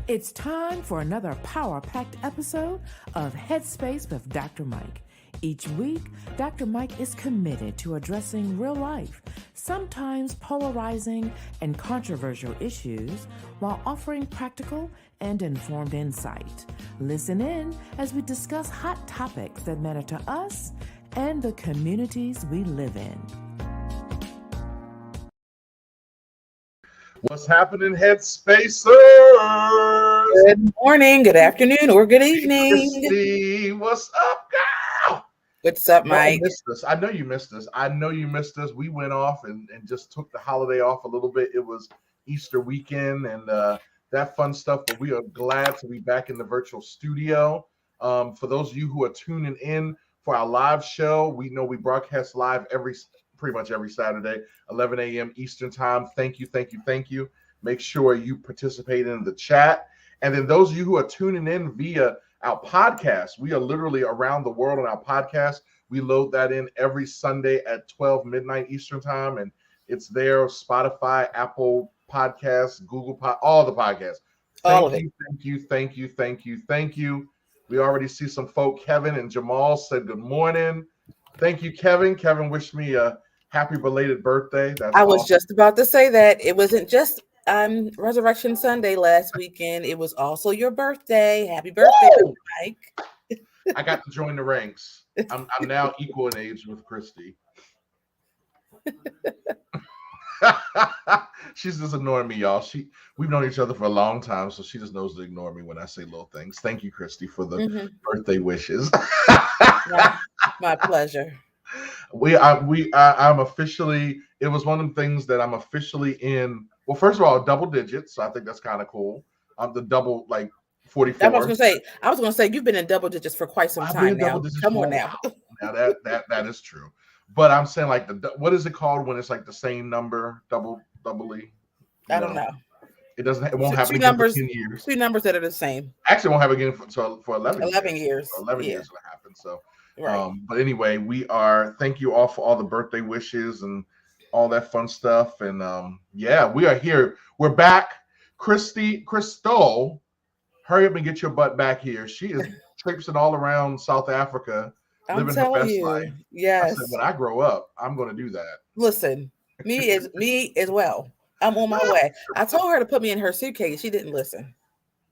It's time for another power-packed episode of Headspace with Dr. Mike. Each week, Dr. Mike is committed to addressing real life, sometimes polarizing and controversial issues, while offering practical and informed insight. Listen in as we discuss hot topics that matter to us and the communities we live in. What's happening, Headspacers? Good morning, good afternoon, or good evening. Christy, what's up, girl? What's up, Mike? I know you missed us. We went off and just took the holiday off a little bit. It was Easter weekend and that fun stuff, but we are glad to be back in the virtual studio. For those of you who are tuning in for our live show, we know we broadcast live pretty much every Saturday, 11 a.m. Eastern time. Thank you. Make sure you participate in the chat. And then those of you who are tuning in via our podcast, we are literally around the world on our podcast. We load that in every Sunday at 12 midnight Eastern time, and it's there, Spotify, Apple Podcasts, Google all the podcasts. Thank you. We already see some folk. Kevin and Jamal said good morning. Thank you, Kevin. Kevin wished me a happy belated birthday. I was just about to say that it wasn't just Resurrection Sunday last weekend. It was also your birthday. Happy birthday, Mike. I got to join the ranks. I'm now equal in age with Christy. She's just ignoring me, y'all. We've known each other for a long time, so she just knows to ignore me when I say little things. Thank you, Christy, for the birthday wishes. My pleasure. I'm officially. It was one of the things that I'm officially in. Well, first of all, double digits. So I think that's kind of cool. I'm the double, like 44. I was gonna say you've been in double digits for quite some time now. Come on now. Now that is true. But I'm saying, like, what is it called when it's like the same number, doubly? I don't know. It won't happen again for 10 years. Two numbers that are the same. Actually, it won't happen again for 11 years. 11 years. 11 years will happen. So, right. But anyway, thank you all for all the birthday wishes and all that fun stuff. And we are here. We're back. Crystal, hurry up and get your butt back here. She is traipsing all around South Africa. I'm telling you, life. yes. I said, when I grow up, I'm going to do that. Listen, me as well. I'm on my way. I told her to put me in her suitcase. She didn't listen.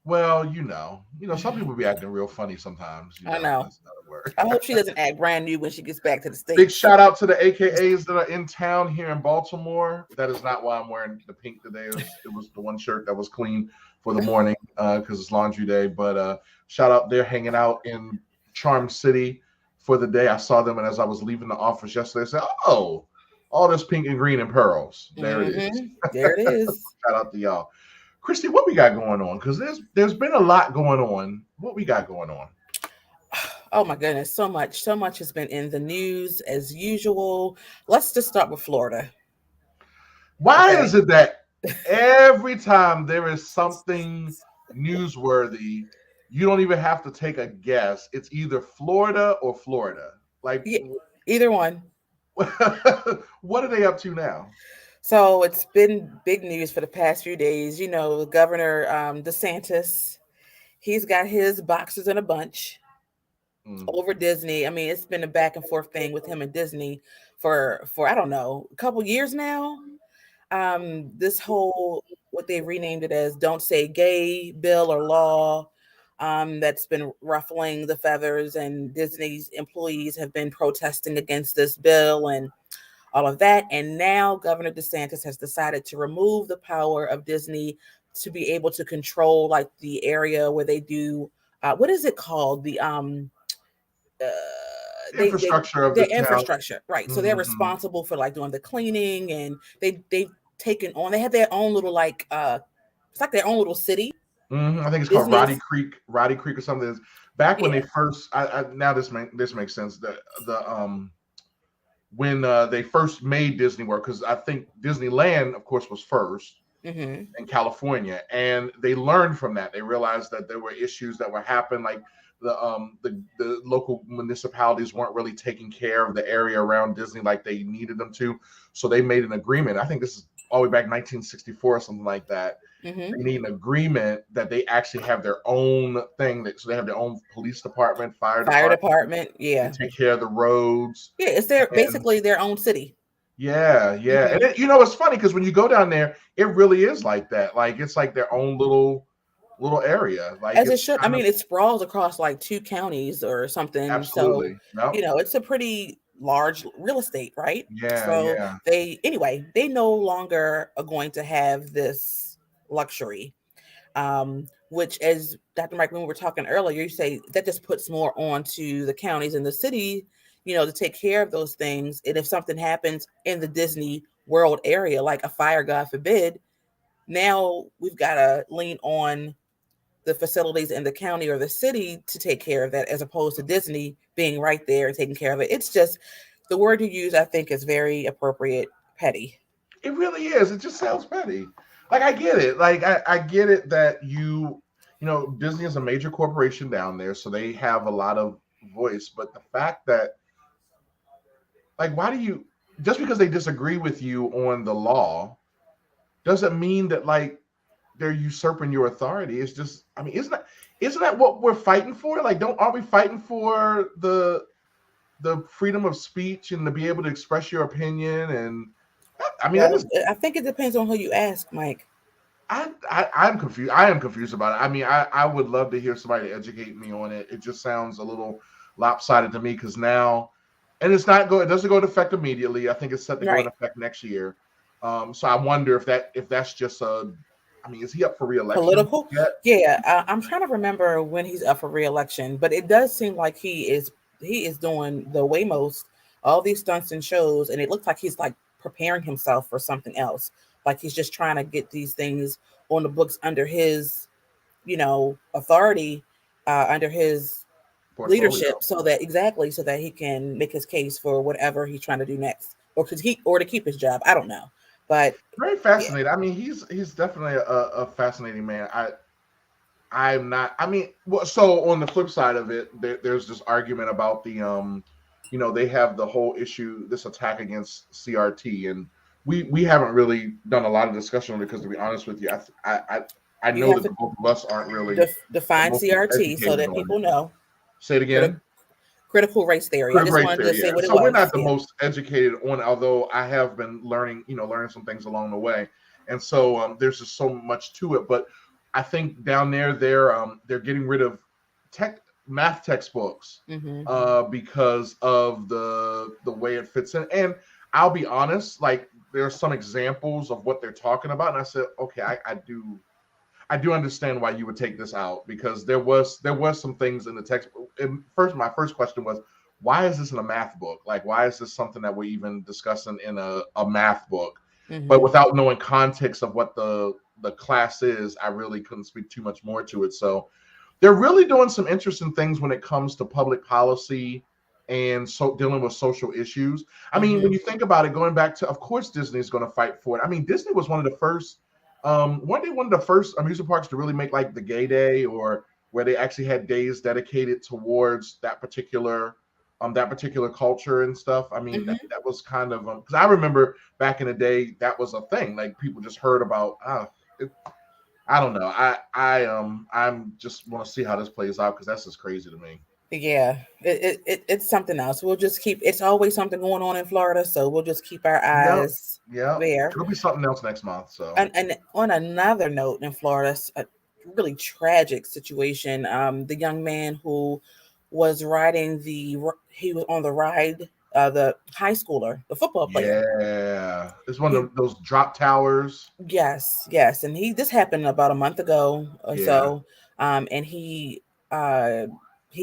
Well, you know, some people be acting real funny sometimes. I know. That's not a word. I hope she doesn't act brand new when she gets back to the States. Big shout out to the AKAs that are in town here in Baltimore. That is not why I'm wearing the pink today. It was the one shirt that was clean for the morning because it's laundry day. But shout out, they're hanging out in Charm City for the day. I saw them, and as I was leaving the office yesterday, I said, "Oh, all this pink and green and pearls." There it is. There it is. Shout out to y'all. Christy, what we got going on? Because there's been a lot going on. What we got going on? Oh my goodness, so much has been in the news as usual. Let's just start with Florida. Why is it that every time there is something newsworthy, you don't even have to take a guess? It's either Florida or Florida. Like either one. What are they up to now? So it's been big news for the past few days. You know, Governor DeSantis, he's got his boxers in a bunch over Disney. I mean, it's been a back and forth thing with him and Disney for I don't know, a couple years now. This whole, what they renamed it as Don't Say Gay bill or law, that's been ruffling the feathers, and Disney's employees have been protesting against this bill and all of that. And now Governor DeSantis has decided to remove the power of Disney to be able to control like the area where they do what is it called? The infrastructure the infrastructure, right? So they're responsible for like doing the cleaning, and they've taken on. They have their own little like it's like their own little city. I think it's called Roddy Creek or something. Back when they first, now this makes sense. When they first made Disney World, because I think Disneyland, of course, was first in California, and they learned from that. They realized that there were issues that were happening, like the local municipalities weren't really taking care of the area around Disney like they needed them to. So they made an agreement. I think this is all the way back in 1964 or something like that. Mm-hmm. They need an agreement that they actually have their own thing. So they have their own police department, fire Fire department. department, They yeah. take care of the roads. Yeah, it's their And basically their own city. yeah. Mm-hmm. And it's funny because when you go down there, it really is like that. Like it's like their own little area. Like As it it's should. I kind of mean, it sprawls across like 2 counties or something. So, absolutely. Yep. it's a pretty large real estate, right? Yeah, So yeah. they no longer are going to have this luxury. Which, as Dr. Mike, when we were talking earlier, you say that just puts more onto the counties and the city, to take care of those things. And if something happens in the Disney World area, like a fire, God forbid, now we've got to lean on the facilities in the county or the city to take care of that, as opposed to Disney being right there and taking care of it. It's just the word you use, I think, is very appropriate. Petty. It really is. It just sounds petty. Like I get it. Like I get it that Disney is a major corporation down there, so they have a lot of voice. But the fact that, like, why do you just because they disagree with you on the law doesn't mean that like they're usurping your authority. It's just, I mean, isn't that what we're fighting for? Like, aren't we fighting for the freedom of speech and to be able to express your opinion? And I mean, Well, I think it depends on who you ask, Mike. I'm confused. I am confused about it. I mean, I would love to hear somebody educate me on it. It just sounds a little lopsided to me because now, and it doesn't go into effect immediately. I think it's set to go into effect next year. So I wonder if that's just I mean, is he up for re-election? Political? Yet? Yeah, I'm trying to remember when he's up for re-election, but it does seem like he is doing the way most all these stunts and shows, and it looks like he's like preparing himself for something else. Like he's just trying to get these things on the books under his, authority, under his Portfolio. leadership, so that he can make his case for whatever he's trying to do next, or to keep his job. I don't know, but very fascinating. Yeah. I mean, he's definitely a fascinating man. I'm not. I mean, so on the flip side of it, there's this argument about the they have the whole issue, this attack against CRT, and we haven't really done a lot of discussion on it because, to be honest with you, I know that the both of us aren't really define CRT so that people know. Say it again. Critical race theory. I just wanted to say what it was. So we're not the most educated on, although I have been learning some things along the way, and so there's just so much to it. But I think down there they're getting rid of math textbooks because of the way it fits in. And I'll be honest, like there are some examples of what they're talking about, and I said, okay, I do understand why you would take this out, because there was some things in the textbook. And my first question was, why is this in a math book? Like, why is this something that we're even discussing in a math book? But without knowing context of what the class is, I really couldn't speak too much more to it. So they're really doing some interesting things when it comes to public policy and dealing with social issues. I mean, when you think about it, going back to, of course, Disney is going to fight for it. I mean, Disney was one of the first. Weren't they one of the first amusement parks to really make like the gay day, or where they actually had days dedicated towards that particular culture and stuff? I mean, that was kind of because I remember back in the day that was a thing. Like people just heard about. I don't know. I'm just want to see how this plays out because that's just crazy to me. Yeah, it's something else. We'll just keep. It's always something going on in Florida, so we'll just keep our eyes there. It'll be something else next month. So, and on another note, in Florida, a really tragic situation. The young man who was riding he was on the ride. The high schooler, the football player. Yeah, it's one of those drop towers. Yes, and this happened about a month ago or so. And he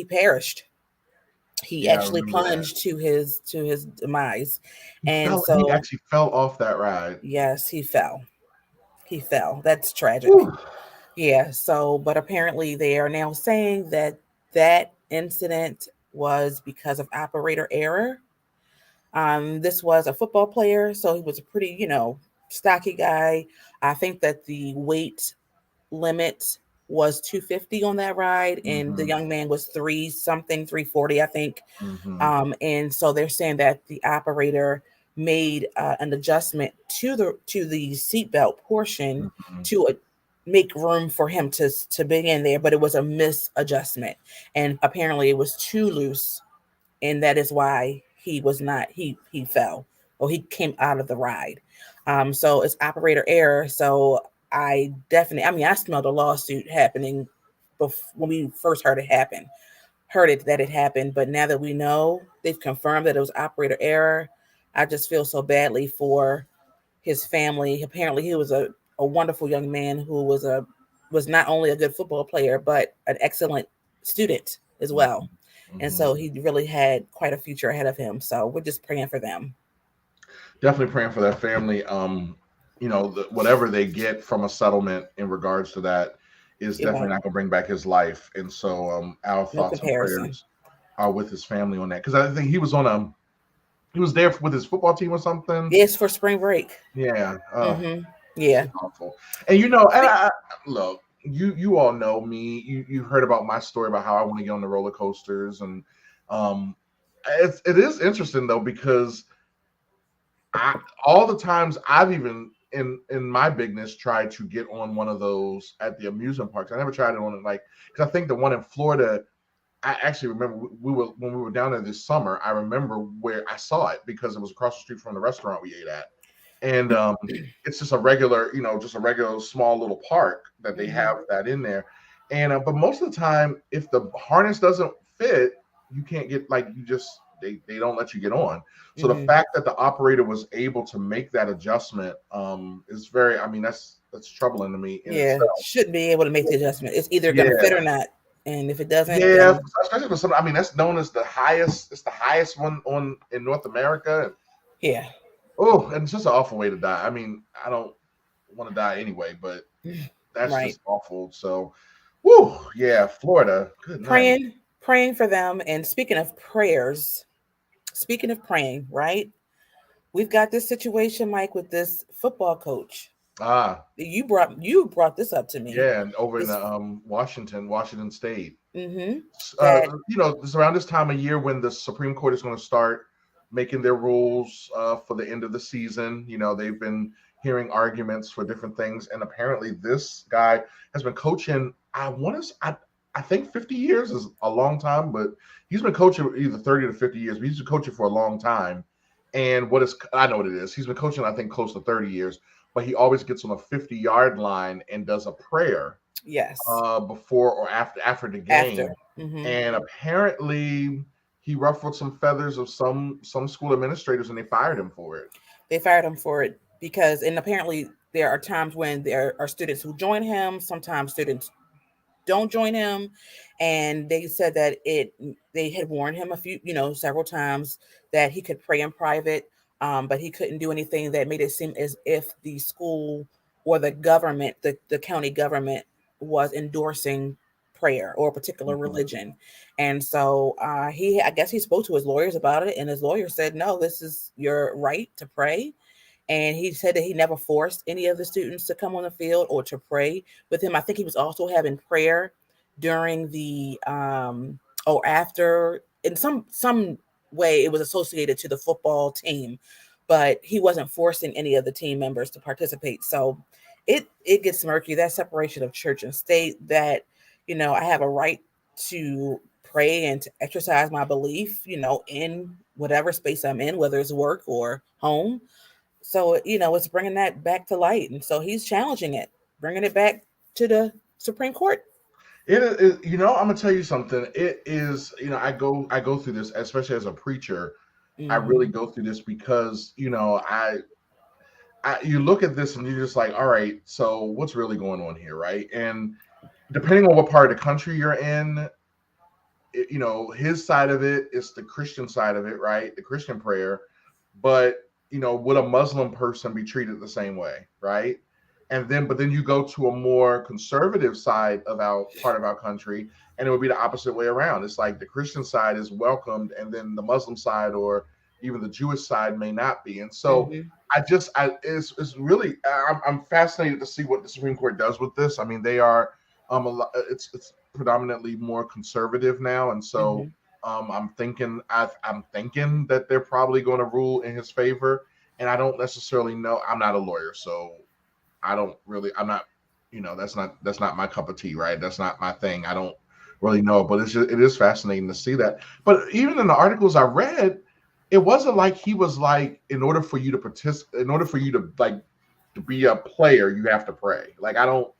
perished. He actually plunged to his demise, he actually fell off that ride. Yes, he fell. That's tragic. Whew. Yeah. So, but apparently they are now saying that incident was because of operator error. This was a football player, so he was a pretty, stocky guy. I think that the weight limit was 250 on that ride, and the young man was 340, I think. And so they're saying that the operator made an adjustment to the seatbelt portion Mhm. to make room for him to be in there, but it was a misadjustment, and apparently it was too loose, and that is why he was not he fell, or he came out of the ride. So it's operator error. So I mean, I smelled a lawsuit happening when we first heard it that it happened. But now that we know, they've confirmed that it was operator error. I just feel so badly for his family. Apparently, he was a wonderful young man who was not only a good football player, but an excellent student as well. And Mhm. so he really had quite a future ahead of him. So we're just praying for them. Definitely praying for that family. Whatever they get from a settlement in regards to that is It definitely won't, not going to bring back his life. And so, our no thoughts and comparison. prayers are with his family on that, because I think he was there with his football team or something. Yes, for spring break. Yeah. Mm-hmm. It's Yeah. just awful. And look, you all know me. You've heard about my story about how I want to get on the roller coasters, and um, it is interesting though, because all the times I've even in my bigness tried to get on one of those at the amusement parks. I never tried it on it, like, because I think the one in Florida. I actually remember when we were down there this summer. I remember where I saw it because it was across the street from the restaurant we ate at, and it's just a regular, just a regular small little park that they Mm-hmm. have that in there. And but most of the time, if the harness doesn't fit, you can't get, like, they don't let you get on. So the Mm-hmm. fact that the operator was able to make that adjustment is very, I mean, that's troubling to me in Yeah, itself. shouldn't be able to make the adjustment. It's either going to Yeah, fit or not. And if it doesn't, yeah, then especially for some. I mean, that's known as the highest. It's the highest one on in North America. yeah. Oh, and it's just an awful way to die. I mean, I don't want to die anyway, but that's Right. just awful. So, whoo, yeah, Florida. Good night. Praying for them. And speaking of praying, right? We've got this situation, Mike, with this football coach. Ah, You brought this up to me. yeah, and over in This Washington State. mm-hmm, that It's around this time of year when the Supreme Court is going to start making their rules for the end of the season. They've been hearing arguments for different things, and apparently this guy has been coaching. I think 50 years is a long time, but he's been coaching either 30 to 50 years. But he's been coaching for a long time, and I know what it is. He's been coaching, I think, close to 30 years, but he always gets on a 50-yard line and does a prayer yes, before or after the game, after mm-hmm, and apparently he ruffled some feathers of some school administrators, and they fired him for it. they fired him for it because, and apparently there are times when there are students who join him. Sometimes students don't join him, and they said that they had warned him several times that he could pray in private, but he couldn't do anything that made it seem as if the school or the government, the county government, was endorsing prayer or a particular Mhm. religion. And so I guess he spoke to his lawyers about it, and his lawyer said, no, this is your right to pray. And he said that he never forced any of the students to come on the field or to pray with him. I think he was also having prayer during the or after, in some way it was associated to the football team, but he wasn't forcing any of the team members to participate. So it gets murky, that separation of church and state, that I have a right to pray and to exercise my belief, in whatever space I'm in, whether it's work or home. So, it's bringing that back to light. And so he's challenging it, bringing it back to the Supreme Court. It is, I'm gonna tell you something. It is, I go through this, especially as a preacher. I really Hmm. go through this because, you look at this and you're just like, all right, so what's really going on here, right? And depending on what part of the country you're in, his side of it is the Christian side of it, right? The Christian prayer. But, would a Muslim person be treated the same way, right? But then you go to a more conservative side of our part of our country, and it would be the opposite way around. It's like the Christian side is welcomed, and then the Muslim side or even the Jewish side may not be. And so Hmm. it's really, I'm fascinated to see what the Supreme Court does with this. I mean, they are, it's predominantly more conservative now, and Hmm. so I'm thinking that they're probably going to rule in his favor, and I don't necessarily know. I'm not a lawyer, so I don't really. I'm not. That's not my cup of tea, right? That's not my thing. I don't really know, but it is fascinating to see that. But even in the articles I read, it wasn't like he was like, in order for you to participate, in order for you to like to be a player, you have to pray. Like I don't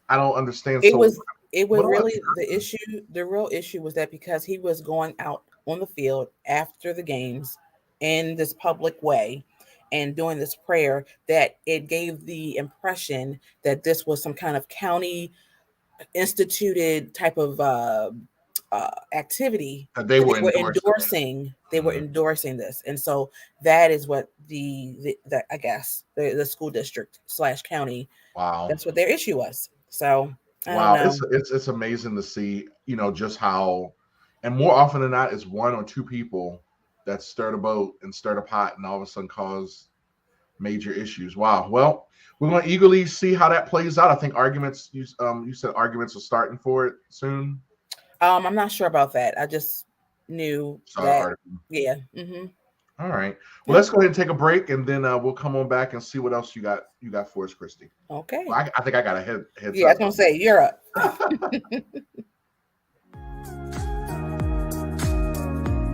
understand. It So was it was what about really the issue. The real issue was that because he was going out on the field after the games in this public way and doing this prayer, that it gave the impression that this was some kind of county instituted type of activity that they that were endorsing? they were endorsing this, and so that is what the I guess the school district / county, Wow. that's what their issue was. So I don't Wow, know. it's amazing to see, just how, and more often than not, it's one or two people that stir the boat and stir the pot, and all of a sudden cause major issues. Wow. Well, we're going to eagerly see how that plays out. I think you said arguments are starting for it soon. I'm not sure about that. I just knew Saw the that. article. Yeah. All right. Well, Yeah. let's go ahead and take a break, and then we'll come on back and see what else you got for us, Christy. Okay. Well, I think I got a heads Yeah, I was up. gonna say you're up.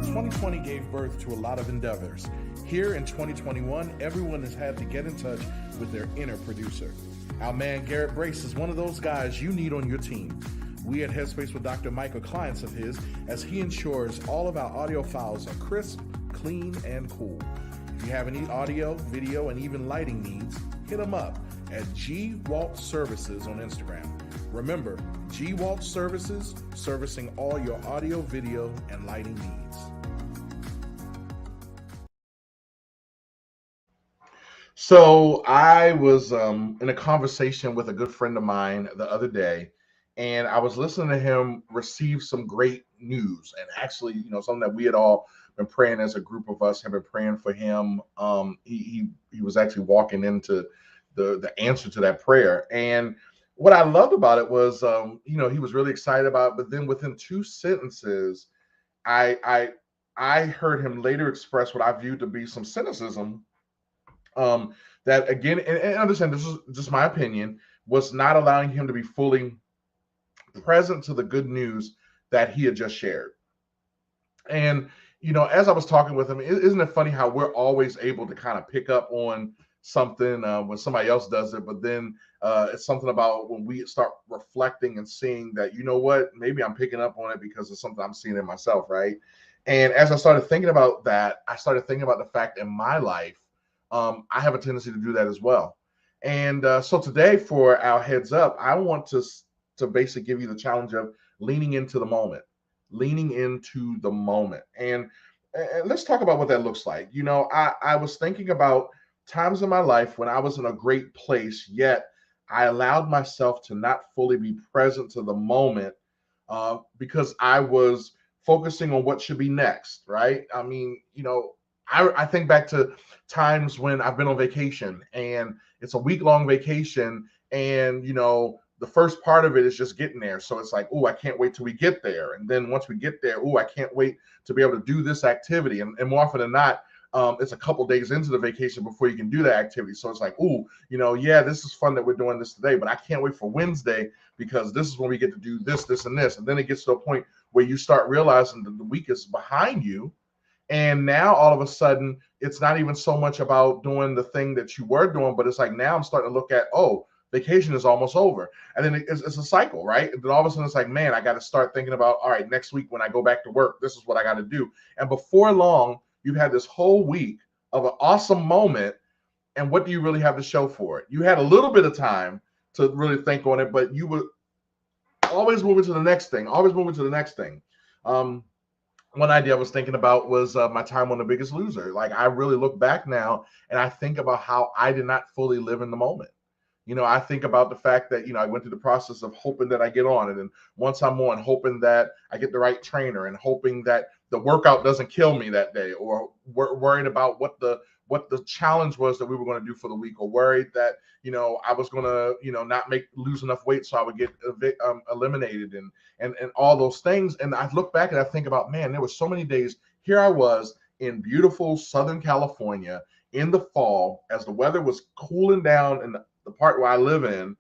2020 gave birth to a lot of endeavors. Here in 2021, everyone has had to get in touch with their inner producer. Our man Garrett Brace is one of those guys you need on your team. We at Headspace with Dr. Mike are clients of his, as he ensures all of our audio files are crisp, clean, and cool. If you have any audio, video, and even lighting needs, hit him up at G Walt Services on Instagram. Remember, G Walt Services, servicing all your audio, video, and lighting needs. So I was in a conversation with a good friend of mine the other day, and I was listening to him receive some great news, and actually, something that we had all been praying as a group of us have been praying for him. He was actually walking into the answer to that prayer, and what I loved about it was, he was really excited about it, but then within two sentences, I heard him later express what I viewed to be some cynicism. That again, and understand this is just my opinion, was not allowing him to be fully present to the good news that he had just shared. And as I was talking with him, isn't it funny how we're always able to kind of pick up on something when somebody else does it, but then it's something about when we start reflecting and seeing that, what, maybe I'm picking up on it because it's something I'm seeing in myself, right? And as I started thinking about that, I started thinking about the fact in my life, I have a tendency to do that as well. And so today for our heads up, I want to basically give you the challenge of leaning into the moment, and let's talk about what that looks like. I was thinking about times in my life when I was in a great place, yet I allowed myself to not fully be present to the moment because I was focusing on what should be next, right? I mean, I think back to times when I've been on vacation and it's a week-long vacation, and the first part of it is just getting there. So it's like, oh, I can't wait till we get there. And then once we get there, oh, I can't wait to be able to do this activity. And more often than not, it's a couple days into the vacation before you can do that activity. So it's like, oh, yeah, this is fun that we're doing this today, but I can't wait for Wednesday because this is when we get to do this, this, and this. And then it gets to a point where you start realizing that the week is behind you. And now all of a sudden, it's not even so much about doing the thing that you were doing, but it's like now I'm starting to look at, oh, vacation is almost over. And then it's a cycle, right? And then all of a sudden it's like, man, I got to start thinking about, all right, next week when I go back to work, this is what I got to do. And before long, you've had this whole week of an awesome moment. And what do you really have to show for it? You had a little bit of time to really think on it, but you were always moving to the next thing, one idea I was thinking about was my time on The Biggest Loser. Like, I really look back now and I think about how I did not fully live in the moment. I think about the fact that, I went through the process of hoping that I get on it. And once I'm on, hoping that I get the right trainer and hoping that the workout doesn't kill me that day, or worried about what the what the challenge was that we were going to do for the week, or worried that, I was going to, not lose enough weight so I would get eliminated and all those things. And I look back and I think about, man, there were so many days. Here I was in beautiful Southern California in the fall as the weather was cooling down in the part where I live in.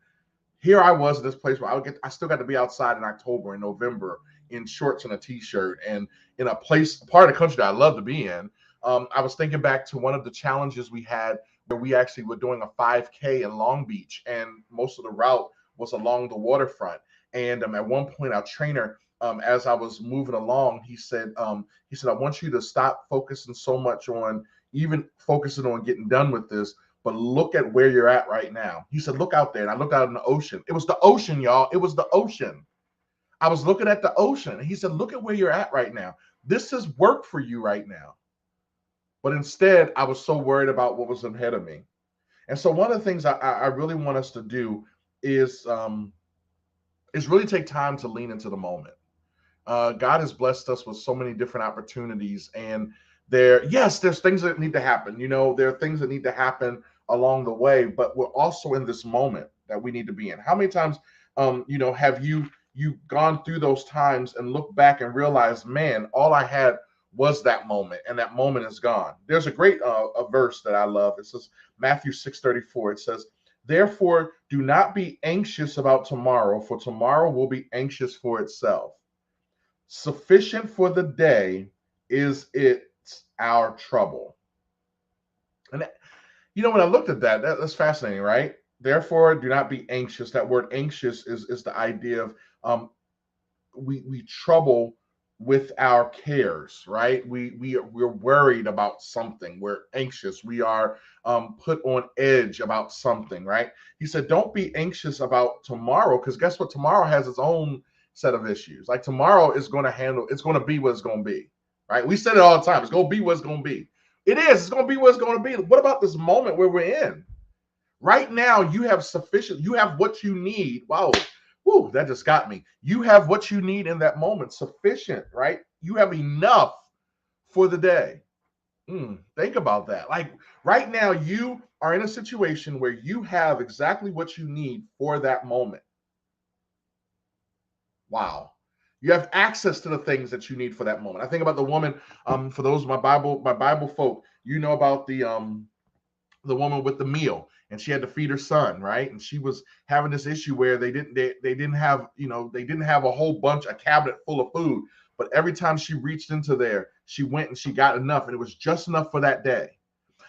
Here I was in this place where I still got to be outside in October and November in shorts and a t-shirt, and in a part of the country that I love to be in. I was thinking back to one of the challenges we had where we actually were doing a 5K in Long Beach, and most of the route was along the waterfront. And at one point, our trainer, as I was moving along, he said, I want you to stop focusing so much on even focusing on getting done with this, but look at where you're at right now. He said, look out there. And I looked out in the ocean. It was the ocean, y'all. It was the ocean. I was looking at the ocean. He said, look at where you're at right now. This is work for you right now. But instead, I was so worried about what was ahead of me. And so one of the things I really want us to do is really take time to lean into the moment. God has blessed us with so many different opportunities, and there's things that need to happen. There are things that need to happen along the way, but we're also in this moment that we need to be in. How many times, have you gone through those times and looked back and realized, man, all I had was that moment, and that moment is gone. There's a great a verse that I love. It says Matthew 6:34. It says, therefore, do not be anxious about tomorrow, for tomorrow will be anxious for itself. Sufficient for the day is our trouble. And when I looked at that's fascinating, right? Therefore, do not be anxious. That word anxious is the idea of we trouble with our cares, right? We're worried about something. We're anxious. We are put on edge about something, right? He said, don't be anxious about tomorrow, because guess what? Tomorrow has its own set of issues. Like tomorrow is going to be what it's going to be, right? We said it all the time. It's going to be what it's going to be. It is. It's going to be what it's going to be. What about this moment where we're in? Right now, you have what you need. Wow. Woo, that just got me. You have what you need in that moment. Sufficient, right? You have enough for the day. Think about that. Like right now, you are in a situation where you have exactly what you need for that moment. Wow. You have access to the things that you need for that moment. I think about the woman, for those my Bible folk, about the woman with the meal, and she had to feed her son, right? And she was having this issue where they didn't have a cabinet full of food, but every time she reached into there, she went and she got enough, and it was just enough for that day.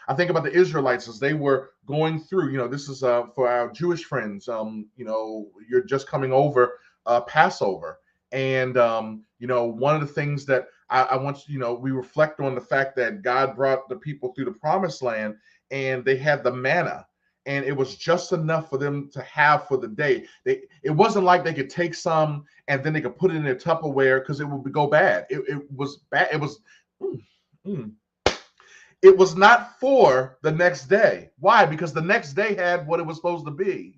I think about the Israelites as they were going through, this is for our Jewish friends, you're just coming over Passover. And, one of the things that I want, we reflect on the fact that God brought the people through the promised land, and they had the manna, and it was just enough for them to have for the day. It wasn't like they could take some and then they could put it in their Tupperware because it would go bad. It was bad. It was, it was not for the next day. Why? Because the next day had what it was supposed to be.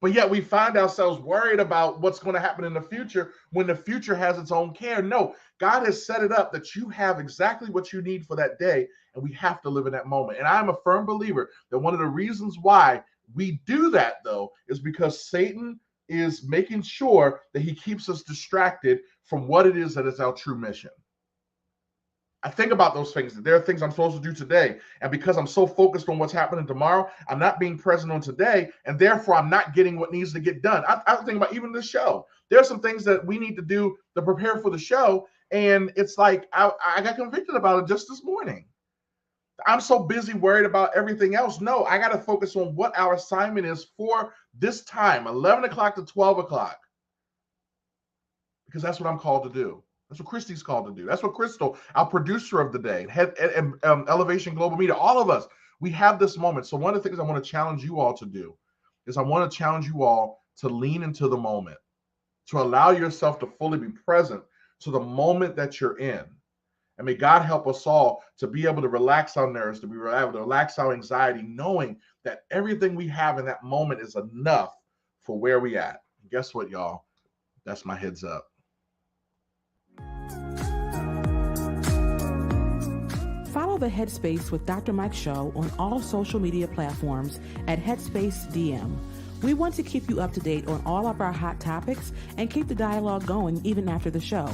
But yet we find ourselves worried about what's going to happen in the future when the future has its own care. No, God has set it up that you have exactly what you need for that day, and we have to live in that moment. And I'm a firm believer that one of the reasons why we do that, though, is because Satan is making sure that he keeps us distracted from what it is that is our true mission. I think about those things. There are things I'm supposed to do today. And because I'm so focused on what's happening tomorrow, I'm not being present on today. And therefore, I'm not getting what needs to get done. I think about even this show. There are some things that we need to do to prepare for the show. And it's like, I got convicted about it just this morning. I'm so busy worried about everything else. No, I got to focus on what our assignment is for this time, 11 o'clock to 12 o'clock. Because that's what I'm called to do. That's what Christy's called to do. That's what Crystal, our producer of the day, Elevation Global Media, all of us, we have this moment. So one of the things I want to challenge you all to do is I want to challenge you all to lean into the moment, to allow yourself to fully be present to the moment that you're in. And may God help us all to be able to relax our nerves, to be able to relax our anxiety, knowing that everything we have in that moment is enough for where we at. And guess what, y'all? That's my heads up. Follow the Headspace with Dr. Mike show on all social media platforms at Headspace DM. We want to keep you up to date on all of our hot topics and keep the dialogue going even after the show.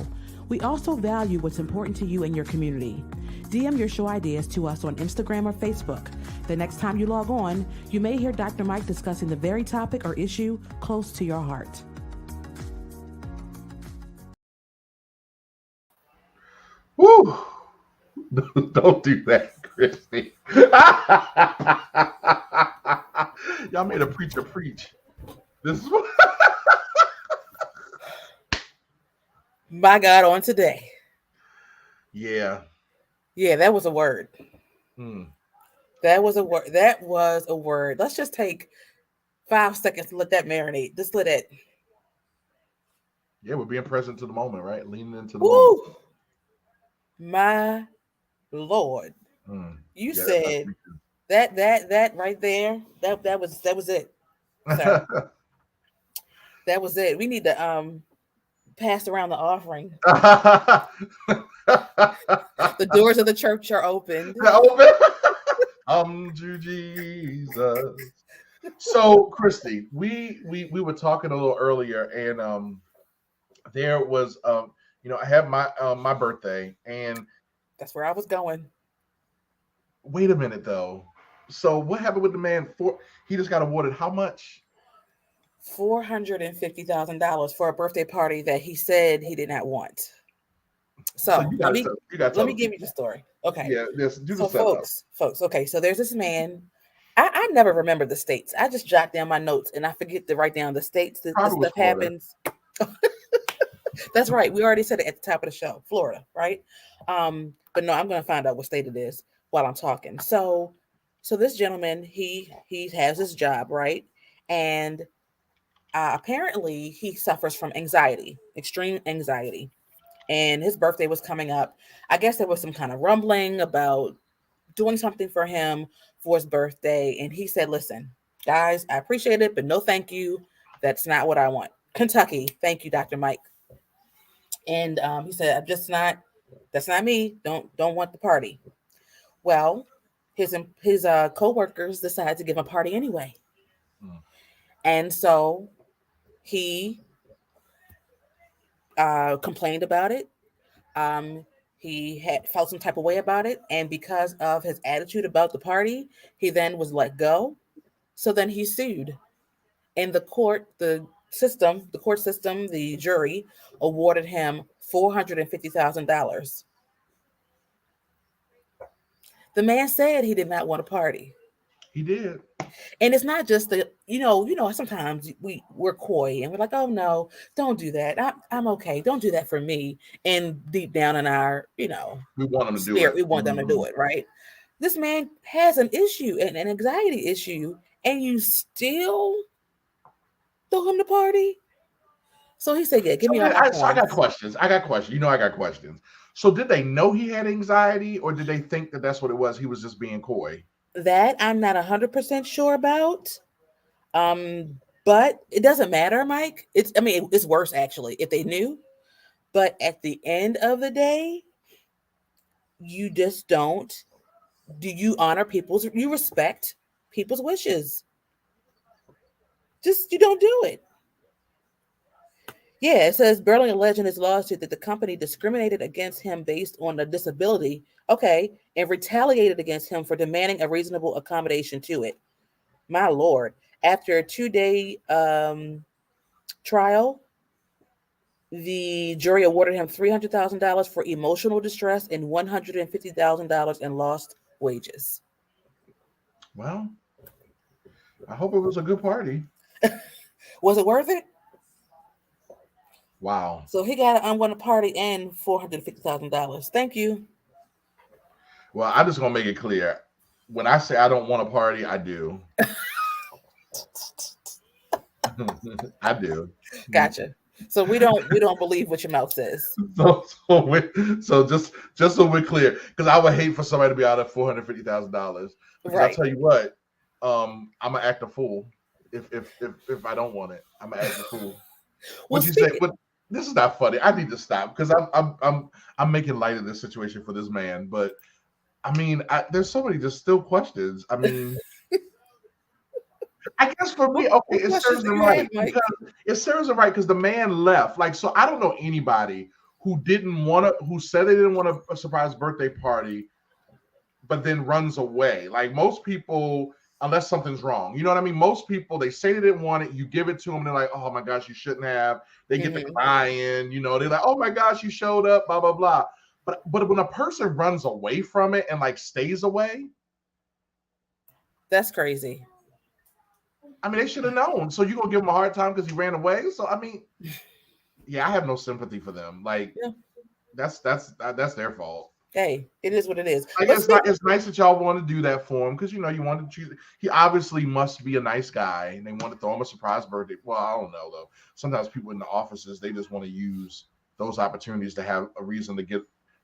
We also value what's important to you and your community. DM your show ideas to us on Instagram or Facebook. The next time you log on, you may hear Dr. Mike discussing the very topic or issue close to your heart. Woo! Don't do that, Christy. Y'all made a preacher preach. This is what My God, on today. Yeah. Yeah, that was a word. That was a word. That was a word. Let's just take 5 seconds to let that marinate. Just let it. Yeah, we're being present to the moment, right? Leaning into the Woo! moment. My Lord. You said that right there. That was it. Sir. That was it. We need to pass around the offering. The doors of the church are opened. To Jesus. So, Christy, we were talking a little earlier, and there was I had my birthday, and that's where I was going. Wait a minute though. So what happened with the man? He just got awarded how much? $450,000 for a birthday party that he said he did not want. So let me give you the story. Okay. Yeah. Do the folks. Okay. So there's this man. I never remember the states. I just jot down my notes and I forget to write down the states that this stuff happens. That's right. We already said it at the top of the show, Florida, right? But no, I'm going to find out what state it is while I'm talking. So this gentleman, he has his job, right? And apparently he suffers from anxiety, extreme anxiety. And his birthday was coming up. I guess there was some kind of rumbling about doing something for him for his birthday. And he said, listen, guys, I appreciate it, but no, thank you. That's not what I want. Kentucky. Thank you, Dr. Mike. And he said, that's not me. Don't want the party. Well, his co-workers decided to give him a party anyway. And so he complained about it. He had felt some type of way about it. And because of his attitude about the party, he then was let go. So then he sued. And the court system, the jury awarded him $450,000. The man said he did not want a party. He did. And it's not just sometimes we're coy and we're like, oh no, don't do that. I'm okay. Don't do that for me. And deep down in our, we want them to do it. We want them to do it, right? This man has an issue, an anxiety issue, and you still throw him the party. So he said, yeah, give me all my coins. I got questions. I got questions. So did they know he had anxiety, or did they think that that's what it was? He was just being coy. That I'm not 100% sure about. But it doesn't matter, Mike. It's worse actually if they knew. But at the end of the day, you just don't. Do you honor you respect people's wishes? Just you don't do it. Yeah, it says Berling alleged in his lawsuit that the company discriminated against him based on a disability, and retaliated against him for demanding a reasonable accommodation to it. My Lord. After a 2-day trial, the jury awarded him $300,000 for emotional distress and $150,000 in lost wages. Well, I hope it was a good party. Was it worth it? Wow. So he got an unwanted party and $450,000. Thank you. Well, I'm just gonna make it clear. When I say I don't want a party, I do. I do. Gotcha. So we don't believe what your mouth says. So just so we're clear, because I would hate for somebody to be out of $450,000. Right. I'll tell you what, I'm gonna act a fool if I don't want it. I'm gonna act a fool. What you say? But this is not funny. I need to stop because I'm making light of this situation for this man. But I mean, there's so many just still questions. I mean, I guess for me, okay, What it questions serves do him you have, right Mike? because it serves him right because the man left. Like, so I don't know anybody who didn't want to, who said they didn't want a surprise birthday party, but then runs away. Like most people, unless something's wrong, you know what I mean? Most people, they say they didn't want it. You give it to them, they're like, oh my gosh, you shouldn't have. They get to crying, you know, they're like, oh my gosh, you showed up, blah, blah, blah. But when a person runs away from it and like stays away, That's crazy. I mean, they should have known. So you're gonna give him a hard time because he ran away. So I mean, yeah, I have no sympathy for them. Like Yeah. that's their fault. Hey, it is what it is. Like But it's nice that y'all want to do that for him because you know you want to choose. He obviously must be a nice guy, and they want to throw him a surprise birthday. Well, I don't know though. Sometimes people in the offices they just want to use those opportunities to have a reason to get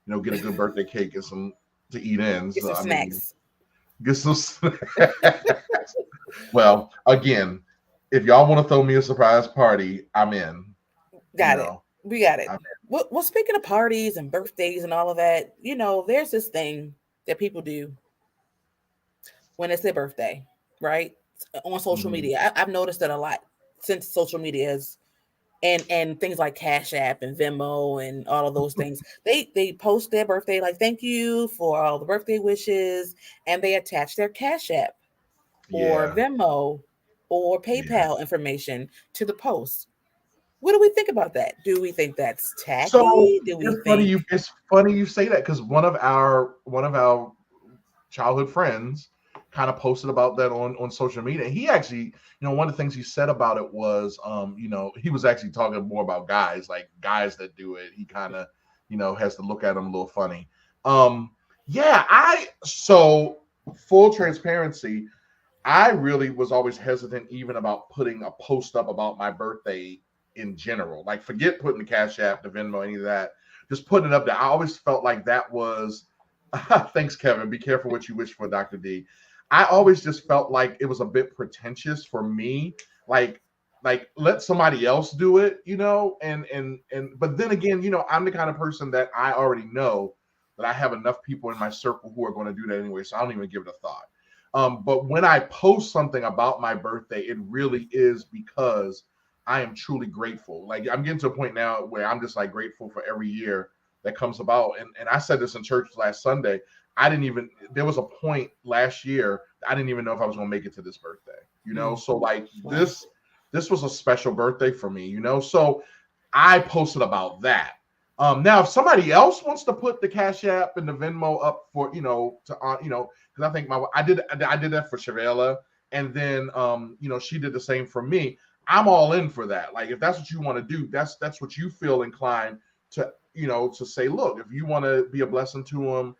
a good birthday cake and some to eat in. get So some I mean, snacks. get some. Snacks. Well, again, if y'all want to throw me a surprise party, I'm in. Got it. We got it. I'm Well, speaking of parties and birthdays and all of that, there's this thing that people do when it's their birthday, right? On social media. I've noticed that a lot since social media has and things like Cash App and Venmo and all of those things. They post their birthday, like thank you for all the birthday wishes, and they attach their Cash App or Venmo or PayPal information to the post. What do we think about that? Do we think that's tacky? So Do we it's think funny you say that because one of our childhood friends kind of posted about that on social media. And he actually, one of the things he said about it was, he was actually talking more about guys, like guys that do it. He kind of, has to look at them a little funny. So full transparency, I really was always hesitant even about putting a post up about my birthday in general. Like forget putting the Cash App, the Venmo, any of that. Just putting it up there. I always felt like that was thanks, Kevin. Be careful what you wish for, Dr. D. I always just felt like it was a bit pretentious for me. Like let somebody else do it, and but then again, I'm the kind of person that I already know that I have enough people in my circle who are going to do that anyway. So I don't even give it a thought. But when I post something about my birthday, it really is because I am truly grateful. Like I'm getting to a point now where I'm just like grateful for every year that comes about. And I said this in church last Sunday. There was a point last year, I didn't even know if I was going to make it to this birthday, So like this was a special birthday for me, So I posted about that. Now if somebody else wants to put the Cash App and the Venmo up for, because I think I did that for Shavella. And then, she did the same for me. I'm all in for that. Like if that's what you want to do, that's what you feel inclined to, to say, look, if you want to be a blessing to them,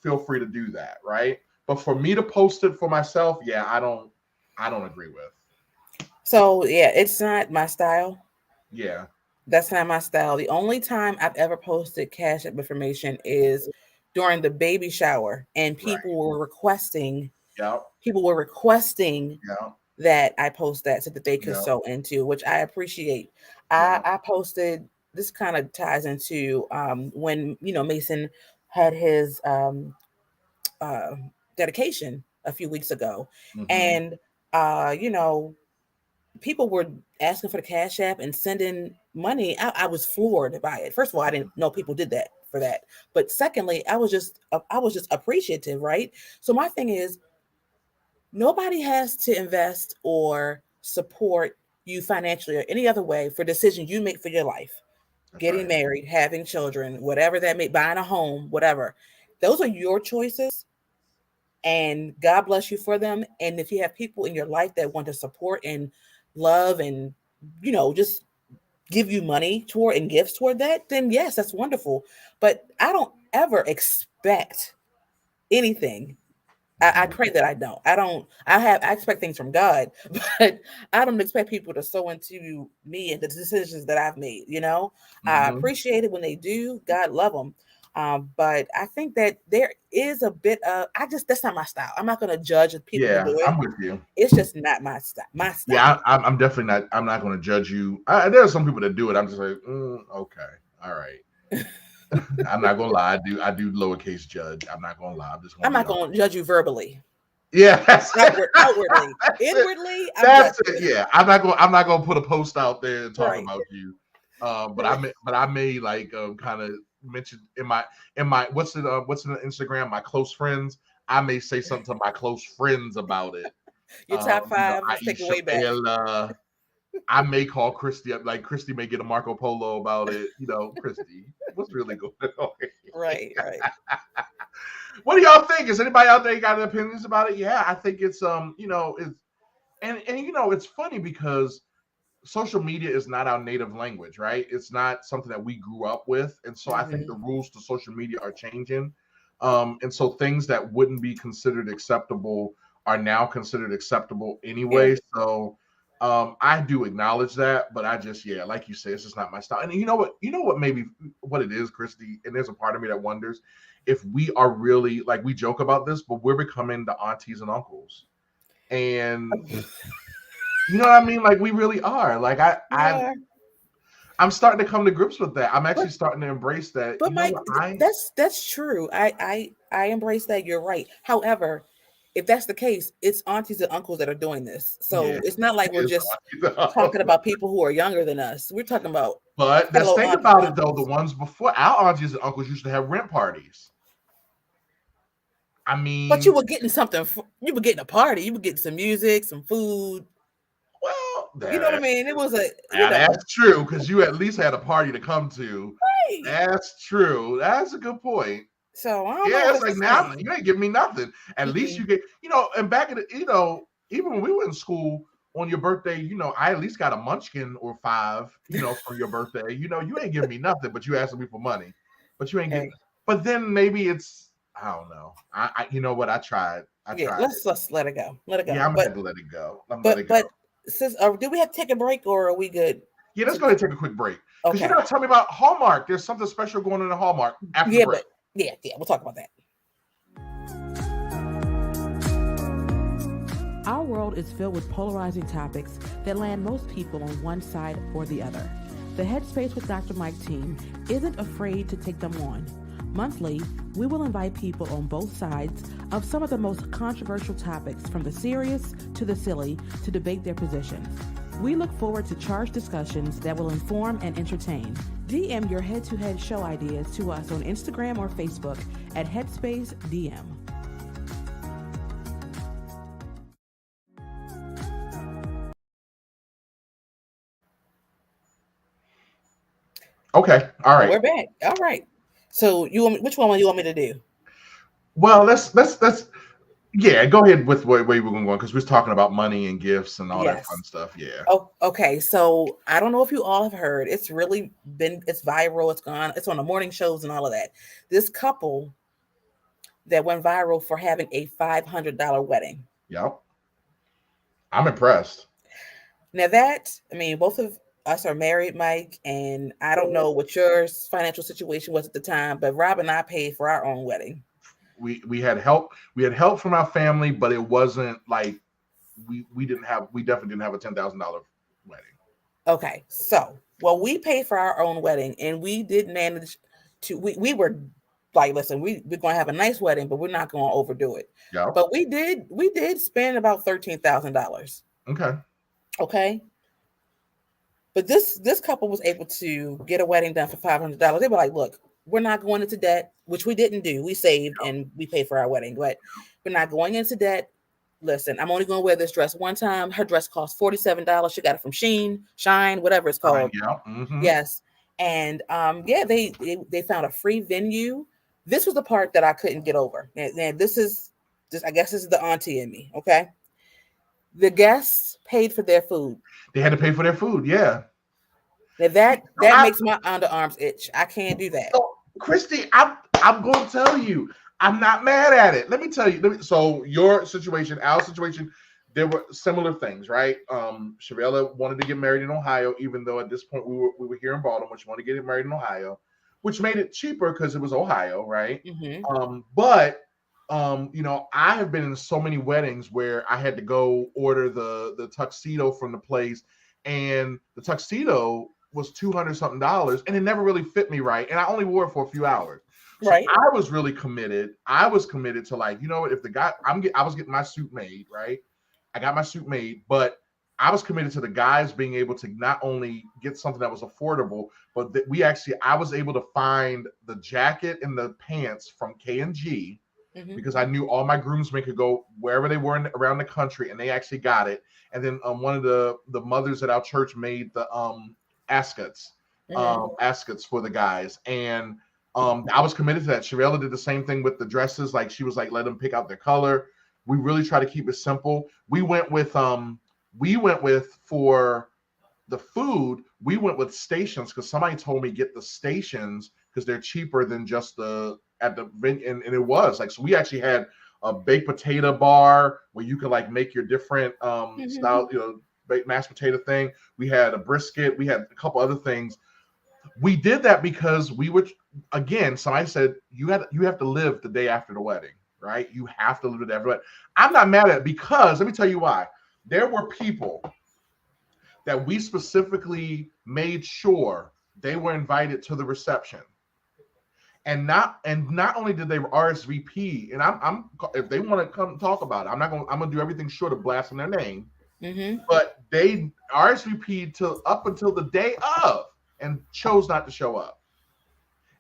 feel free to do that. Right. But for me to post it for myself, I don't agree with. So it's not my style. Yeah. That's not my style. The only time I've ever posted Cash App information is during the baby shower, and people were requesting. Yeah. People were requesting that I post that so that they could sew into, which I appreciate. I posted. This kind of ties into when Mason had his dedication a few weeks ago, and people were asking for the Cash App and sending money. I was floored by it. First of all, I didn't know people did that for that. But secondly, I was just appreciative, right? So my thing is, nobody has to invest or support you financially or any other way for decisions you make for your life. That's getting married, having children, whatever that may, buying a home, whatever. Those are your choices. And God bless you for them. And if you have people in your life that want to support and love and, just give you money toward and gifts toward that, then yes, that's wonderful. But I don't ever expect anything. I pray that I don't. I expect things from God, but I don't expect people to sow into me and the decisions that I've made. I appreciate it when they do. God love them. But I think that there is a bit of that's not my style. I'm not going to judge people who do it. I'm with you. It's just not my style. Yeah, I'm definitely not. I'm not going to judge you. There are some people that do it. I'm just like, okay, all right. I'm not gonna lie. I do lowercase judge. I'm not gonna lie. I'm not gonna judge you verbally. Yeah, Outwardly, inwardly, that's it. Yeah, I'm not gonna put a post out there and talk right. about you. But I may like kind of mention in my what's it on Instagram, my close friends. I may say something to my close friends about it. Your top five, let's take it way back. I may call Christy up, like Christy may get a Marco Polo about it. Christy, what's really going on? Right. What do y'all think? Is anybody out there got any opinions about it? Yeah, I think it's it's and it's funny because social media is not our native language, right? It's not something that we grew up with, and so I think the rules to social media are changing. And so things that wouldn't be considered acceptable are now considered acceptable anyway. Yeah. So I do acknowledge that, but I just, like you say, it's just not my style. And you know what maybe what it is, Christy, and there's a part of me that wonders if we are really, like, we joke about this, but we're becoming the aunties and uncles. And you know what I mean? Like, we really are. Like, I'm starting to come to grips with that. I'm actually starting to embrace that. But Mike, that's true. I embrace that. You're right. However, if that's the case, it's aunties and uncles that are doing this. So it's not like we're just talking about people who are younger than us. We're talking about. But let's think about it, though. The ones before, our aunties and uncles used to have rent parties. I mean, but you were getting something. You were getting a party. You were getting some music, some food. Well, you know what I mean? It was that's true, because you at least had a party to come to. Right. That's true. That's a good point. So it's like now you ain't giving me nothing. At least you get, and back in the, even when we were in school on your birthday, I at least got a munchkin or 5, for your birthday. You ain't giving me nothing, but you asking me for money. But you ain't getting. But then maybe it's, I don't know. I you know what? I tried. Let's let it go. Let it go. Yeah, I'm gonna have to let it go. But sis, do we have to take a break or are we good? Yeah, let's go ahead and take a quick break. Because you're not telling me about Hallmark. There's something special going on in Hallmark after the break. Yeah, we'll talk about that. Our world is filled with polarizing topics that land most people on one side or the other. The Headspace with Dr. Mike team isn't afraid to take them on. Monthly, we will invite people on both sides of some of the most controversial topics, from the serious to the silly, to debate their positions. We look forward to charged discussions that will inform and entertain. DM your head-to-head show ideas to us on Instagram or Facebook at Headspace DM. Okay, all right. We're back. All right. So which one you want me to do? Well, let's go ahead with where we were going, because we're talking about money and gifts and all that fun stuff. Yeah. Oh, okay. So I don't know if you all have heard. It's viral. It's on the morning shows and all of that. This couple that went viral for having a $500 wedding. Yep. I'm impressed. Now both of us are married, Mike, and I don't know what your financial situation was at the time, but Rob and I paid for our own wedding. We had help. We had help from our family, but it wasn't like we definitely didn't have a $10,000 wedding. Okay, so we paid for our own wedding, and we did manage to. We were like, listen, we're gonna have a nice wedding, but we're not gonna overdo it. Yeah. But we did spend about $13,000. Okay. But this couple was able to get a wedding done for $500. They were like, look, we're not going into debt, which we didn't do. We saved and we paid for our wedding, but we're not going into debt. Listen, I'm only going to wear this dress one time. Her dress cost $47. She got it from Shine, whatever it's called. Yeah. Mm-hmm. Yes. And they found a free venue. This was the part that I couldn't get over. And I guess this is the auntie in me. Okay. The guests paid for their food. They had to pay for their food. Yeah. Now that makes my underarms itch. I can't do that. So, Christy, I'm going to tell you, I'm not mad at it. Let me tell you. So your situation, our situation, there were similar things, right? Shavella wanted to get married in Ohio, even though at this point we were here in Baltimore. She wanted to get married in Ohio, which made it cheaper because it was Ohio, right? Mm-hmm. But I have been in so many weddings where I had to go order the tuxedo from the place, and the tuxedo was $200 something, and it never really fit me right. And I only wore it for a few hours. So Right. I was really committed. I was committed to like, you know what, if the guy, I was getting my suit made, right? I got my suit made, but I was committed to the guys being able to not only get something that was affordable, but that I was able to find the jacket and the pants from K&G because I knew all my groomsmen could go wherever they were around the country, and they actually got it. And then one of the mothers at our church made the askets for the guys, and I was committed to that. Sharella did the same thing with the dresses. Like she was like, let them pick out their color. We really try to keep it simple. We went with for the food, we went with stations because somebody told me get the stations because they're cheaper than just and it was like, so we actually had a baked potato bar where you can like make your different style, baked mashed potato thing. We had a brisket. We had a couple other things. We did that because we would, again, somebody said you have to live the day after the wedding, right? You have to live the day after the wedding. I'm not mad at it because let me tell you why. There were people that we specifically made sure they were invited to the reception. And not only did they RSVP, and I'm if they want to come talk about it, I'm gonna do everything short of blasting their name. But they RSVP'd to up until the day of and chose not to show up.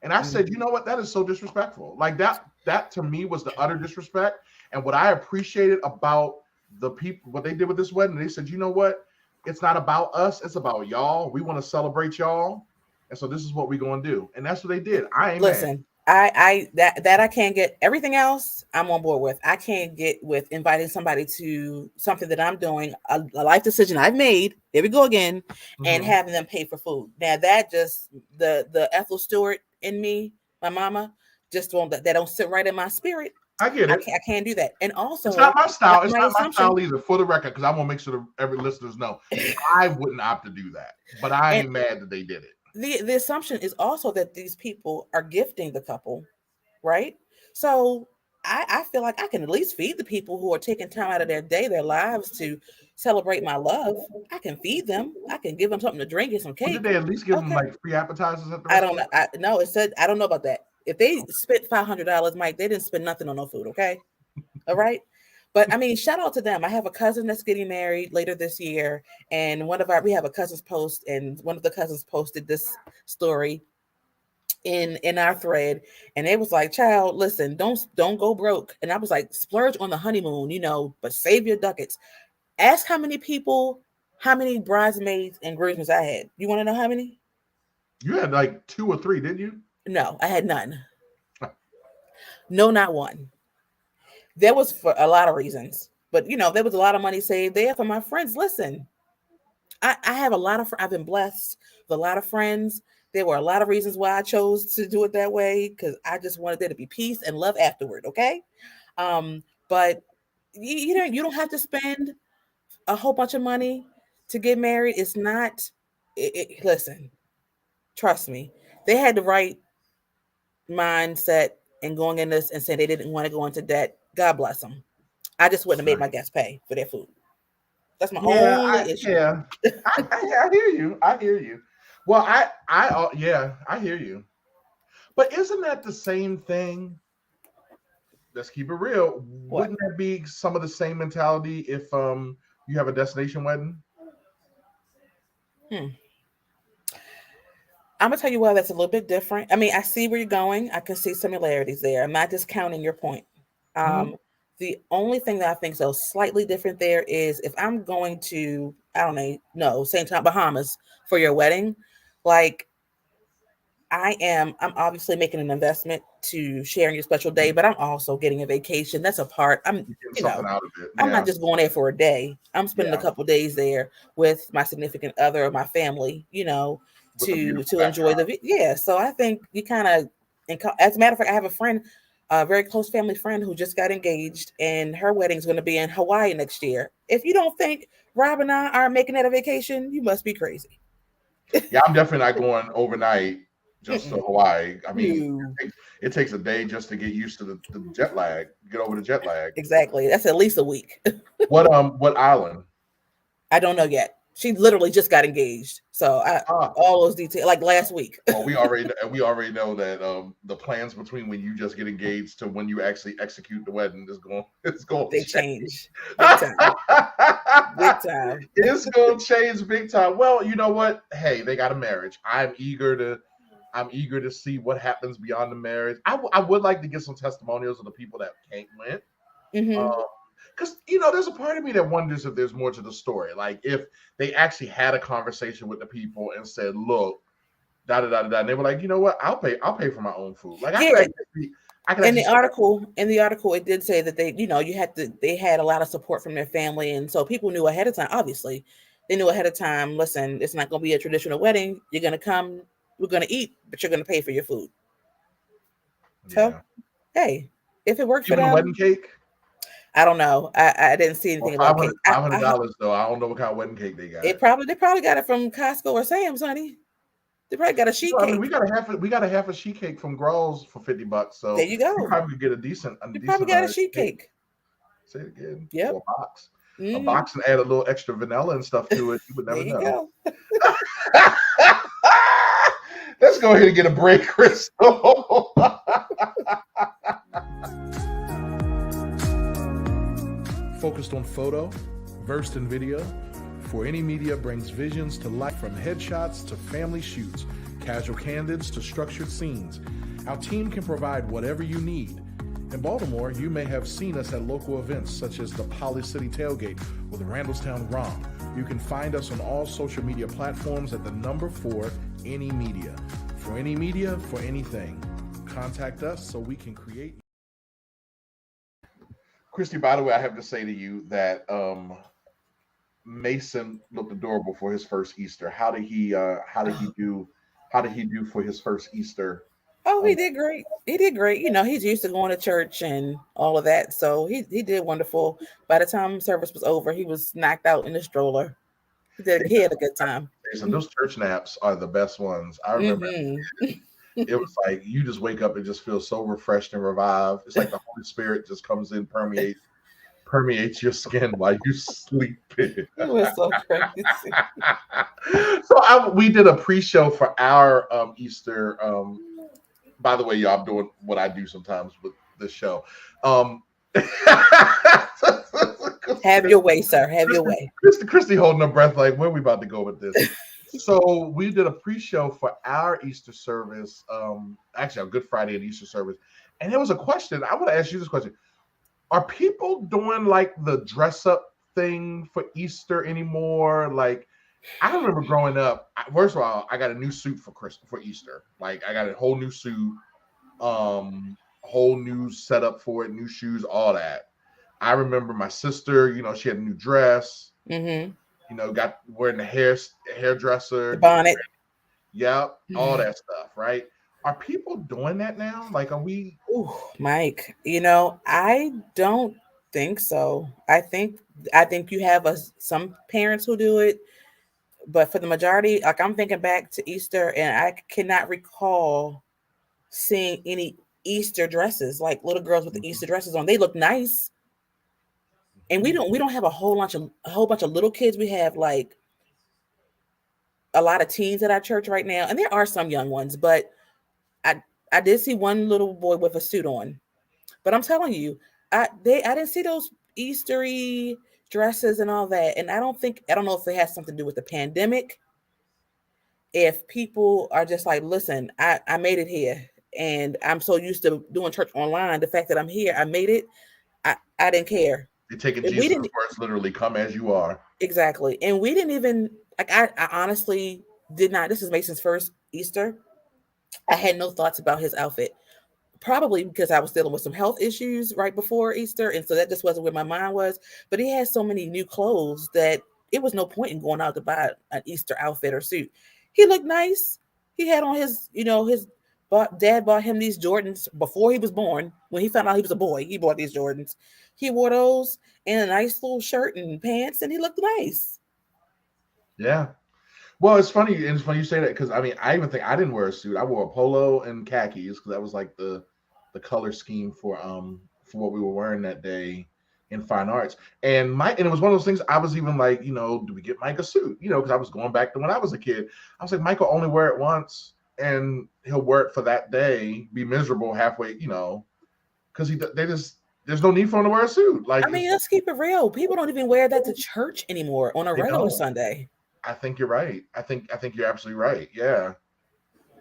And I said, you know what? That is so disrespectful. Like that to me was the utter disrespect. And what I appreciated about the people, what they did with this wedding, they said, you know what? It's not about us. It's about y'all. We want to celebrate y'all. And so this is what we're going to do. And that's what they did. I ain't Listen, mad. I can't get. Everything else I'm on board with. I can't get with inviting somebody to something that I'm doing, a life decision I've made. Here we go again, and having them pay for food. Now that just the Ethel Stewart in me, my mama, just that don't sit right in my spirit. I get it. I can't do that. And also, it's not my style. It's not my style either, for the record, because I want to make sure that every listeners know I wouldn't opt to do that. But I ain't mad that they did it. The assumption is also that these people are gifting the couple, right? So I feel like I can at least feed the people who are taking time out of their day, their lives to celebrate my love. I can feed them. I can give them something to drink and some cake. Did they at least give them like free appetizers at the I don't know. No, it said I don't know about that. If they spent $500, Mike, they didn't spend nothing on no food. Okay, all right. But I mean, shout out to them. I have a cousin that's getting married later this year, and we have a cousin's post, and one of the cousins posted this story in our thread, and it was like, child, listen, don't go broke. And I was like, splurge on the honeymoon, but save your ducats. Ask how many bridesmaids and groomsmen I had. You want to know how many? You had like 2 or 3, didn't you? No, I had none. No, not one. There was for a lot of reasons, but there was a lot of money saved there for my friends. Listen, I have I've been blessed with a lot of friends. There were a lot of reasons why I chose to do it that way, because I just wanted there to be peace and love afterward. Okay. But you don't have to spend a whole bunch of money to get married. It's not, listen, trust me, they had the right mindset and going in this and saying they didn't want to go into debt. God bless them. I just wouldn't have made my guests pay for their food. That's my only issue. Yeah, I hear you. I hear you. Well, I hear you. But isn't that the same thing? Let's keep it real. What? Wouldn't that be some of the same mentality if you have a destination wedding? I'm gonna tell you why that's a little bit different. I mean, I see where you're going. I can see similarities there. I'm not discounting your point. The only thing that I think so slightly different there is if I'm going to, I don't know, St. Thomas, Bahamas for your wedding, like I'm obviously making an investment to sharing your special day, but I'm also getting a vacation. That's a part. I'm not just going there for a day. I'm spending a couple days there with my significant other or my family, to enjoy So I think you kind of, as a matter of fact, I have a friend, a very close family friend who just got engaged, and her wedding is going to be in Hawaii next year. If you don't think Rob and I are making that a vacation, you must be crazy. Yeah, I'm definitely not going overnight just to Hawaii. I mean, it takes a day just to get used to the jet lag, get over the jet lag. Exactly. That's at least a week. What island? I don't know yet. She literally just got engaged. So all those details, like last week. Well, we already know that the plans between when you just get engaged to when you actually execute the wedding is going they change big time. Big time. It's going to change big time. Well, you know what? Hey, they got a marriage. I'm eager to see what happens beyond the marriage. I would like to get some testimonials of the people that went. Because there's a part of me that wonders if there's more to the story. Like if they actually had a conversation with the people and said, "Look, da da da da," and they were like, "You know what? I'll pay for my own food." Like I could in the article, it did say that they had a lot of support from their family, and so people knew ahead of time. Obviously, they knew ahead of time. Listen, it's not going to be a traditional wedding. You're going to come. We're going to eat, but you're going to pay for your food. Yeah. So, hey, if it works for them, wedding cake. I don't know. I didn't see anything about cake. $500 though. I don't know what kind of wedding cake they got. They probably got it from Costco or Sam's, honey. They probably got a sheet cake. I mean, we got a half a sheet cake from Grows for $50. So there you go. You probably get a decent. You probably got a sheet cake. Say it again. Yep. A box. A box and add a little extra vanilla and stuff to it. You would never know. Let's go ahead and get a break, Crystal. Focused on photo, versed in video, For Any Media brings visions to life, from headshots to family shoots, casual candids to structured scenes. Our team can provide whatever you need. In Baltimore, you may have seen us at local events such as the Poly City Tailgate or the Randallstown Grom. You can find us on all social media platforms at the number 4 Any Media. For Any Media, for anything. Contact us so we can create. Christy, by the way, I have to say to you that Mason looked adorable for his first Easter. How did he do for his first Easter? Oh, he did great. He did great. He's used to going to church and all of that. So he did wonderful. By the time service was over, he was knocked out in the stroller. He had a good time. So those church naps are the best ones. I remember it was like you just wake up and just feel so refreshed and revived. It's like the Holy Spirit just comes in, permeates your skin while you sleep. It was so crazy. So we did a pre-show for our Easter. By the way, y'all, I'm doing what I do sometimes with this show. Have your way, sir. Have your way. Christy holding her breath like, where are we about to go with this? So we did a pre-show for our Easter service, actually our Good Friday and Easter service. And there was a question. I want to ask you this question. Are people doing like the dress up thing for Easter anymore? Like, I remember growing up, first of all, I got a new suit for Easter. Like, I got a whole new suit, whole new setup for it, new shoes, all that. I remember my sister, she had a new dress. Got wearing the hairdresser, the bonnet. Yep, all that stuff, right? Are people doing that now? Like, are we? Ooh, Mike, I don't think so. I think you have some parents who do it, but for the majority, like I'm thinking back to Easter, and I cannot recall seeing any Easter dresses, like little girls with the Easter dresses on. They look nice. And we don't have a whole bunch of little kids. We have like a lot of teens at our church right now, and there are some young ones. But I did see one little boy with a suit on. But I'm telling you, I didn't see those Eastery dresses and all that. And I don't know if it has something to do with the pandemic. If people are just like, listen, I made it here, and I'm so used to doing church online. The fact that I'm here, I made it. I didn't care. You're taking Jesus' words literally, come as you are. Exactly. And we didn't even, like, I honestly did not. This is Mason's first Easter. I had no thoughts about his outfit, probably because I was dealing with some health issues right before Easter. And so that just wasn't where my mind was. But he had so many new clothes that it was no point in going out to buy an Easter outfit or suit. He looked nice. He had on his dad bought him these Jordans before he was born. When he found out he was a boy, he bought these Jordans. He wore those and a nice little shirt and pants, and he looked nice. Yeah. Well, it's funny you say that, because I even think I didn't wear a suit. I wore a polo and khakis because that was like the color scheme for what we were wearing that day. in fine arts. And it was one of those things I was even like, do we get Mike a suit? Because I was going back to when I was a kid. I was like, Mike will only wear it once and he'll wear it for that day, be miserable halfway, because there's no need for him to wear a suit. Like, I mean, let's keep it real. People don't even wear that to church anymore on a regular Sunday. I think you're right. I think you're absolutely right. Yeah.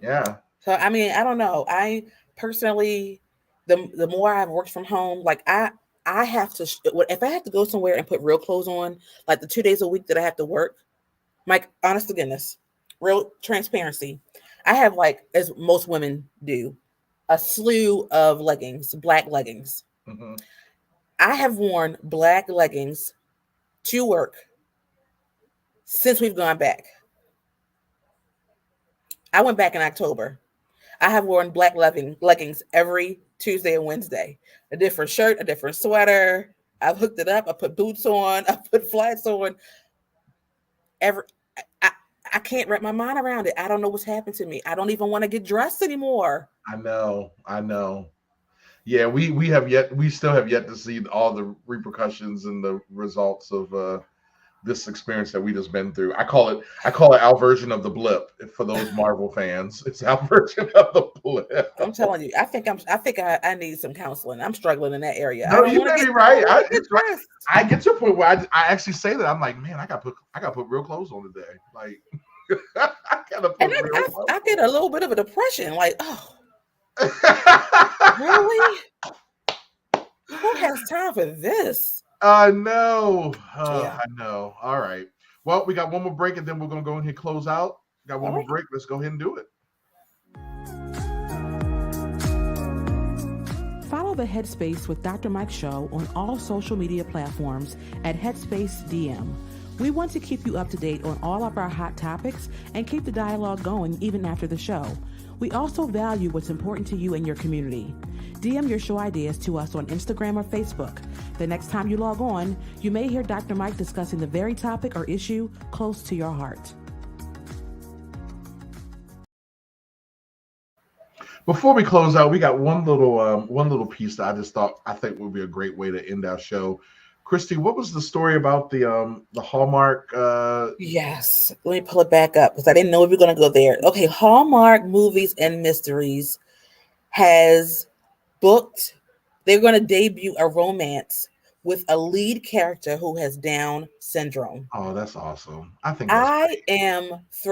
Yeah. So, I mean, I don't know. I personally, the more I've worked from home, like I have to, if I have to go somewhere and put real clothes on, like the 2 days a week that I have to work, Mike, honest to goodness, real transparency, I have, like, as most women do, a slew of leggings, black leggings. Mm-hmm. I have worn black leggings to work since we've gone back. I went back in October. I have worn black leggings every Tuesday and Wednesday. A different shirt, a different sweater. I've hooked it up. I put boots on. I put flats on. I can't wrap my mind around it. I don't know what's happened to me. I don't even want to get dressed anymore. I know. Yeah, we still have yet to see all the repercussions and the results of this experience that we just been through. I call it our version of the blip. For those Marvel fans, it's our version of the blip. I'm telling you, I think I need some counseling. I'm struggling in that area. No, you may be right. I get to a point where I actually say that. I'm like, man, I got to put real clothes on today. Like, I gotta put real clothes. I get a little bit of a depression. Like, oh, really? Who has time for this? I know. Yeah. I know. All right. Well, we got one more break, and then we're gonna go ahead and close out. Got one more break. Let's go ahead and do it. Follow the Headspace with Dr. Mike show on all social media platforms at Headspace DM. We want to keep you up to date on all of our hot topics and keep the dialogue going even after the show. We also value what's important to you and your community. DM your show ideas to us on Instagram or Facebook. The next time you log on, you may hear Dr. Mike discussing the very topic or issue close to your heart. Before we close out, we got one little piece that I think would be a great way to end our show. Christy, what was the story about the Hallmark? Yes, let me pull it back up because I didn't know we were going to go there. Okay, Hallmark Movies and Mysteries has booked. They're going to debut a romance with a lead character who has Down syndrome. Oh, that's awesome! I think I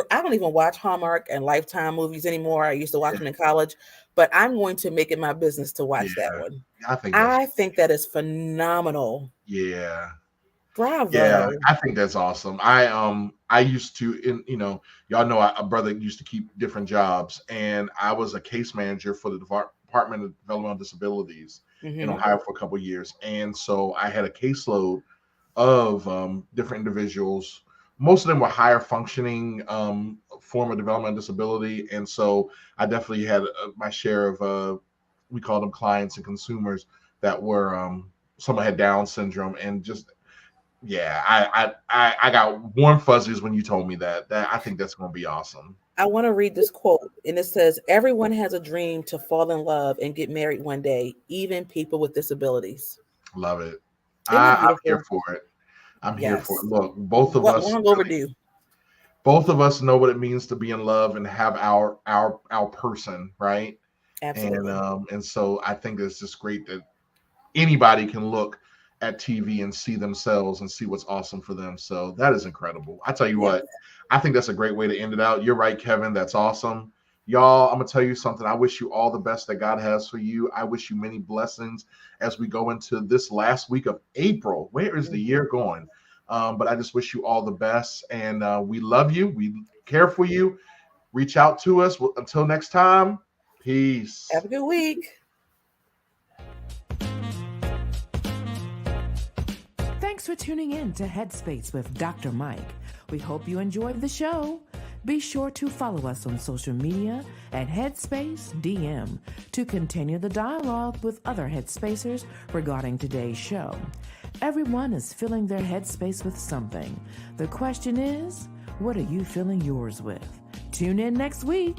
don't even watch Hallmark and Lifetime movies anymore. I used to watch them in college, but I'm going to make it my business to watch that one. I think that is phenomenal. Yeah. Bravo. Yeah, I think that's awesome. I used to, y'all know a brother used to keep different jobs, and I was a case manager for the Department of Developmental Disabilities in Ohio for a couple of years. And so I had a caseload of different individuals. Most of them were higher functioning form of developmental disability. And so I definitely had my share of, we call them clients and consumers that were, someone had Down syndrome. And just, yeah, I got warm fuzzies when you told me that I think that's going to be awesome. I want to read this quote, and it says, "Everyone has a dream to fall in love and get married one day, even people with disabilities." Love it. I'm here for it. I'm here for it. Look, both of us long overdue. Both of us know what it means to be in love and have our person, right? Absolutely. And so I think it's just great that anybody can look at TV and see themselves and see what's awesome for them. So that is incredible. I tell you what, I think that's a great way to end it out. You're right, Kevin. That's awesome. Y'all, I'm going to tell you something. I wish you all the best that God has for you. I wish you many blessings as we go into this last week of April. Where is the year going? But I just wish you all the best. And we love you. We care for you. Reach out to us. Until next time, peace. Have a good week. Thanks for tuning in to Headspace with Dr. Mike. We hope you enjoyed the show. Be sure to follow us on social media at Headspace DM to continue the dialogue with other Headspacers regarding today's show. Everyone is filling their headspace with something. The question is, what are you filling yours with? Tune in next week.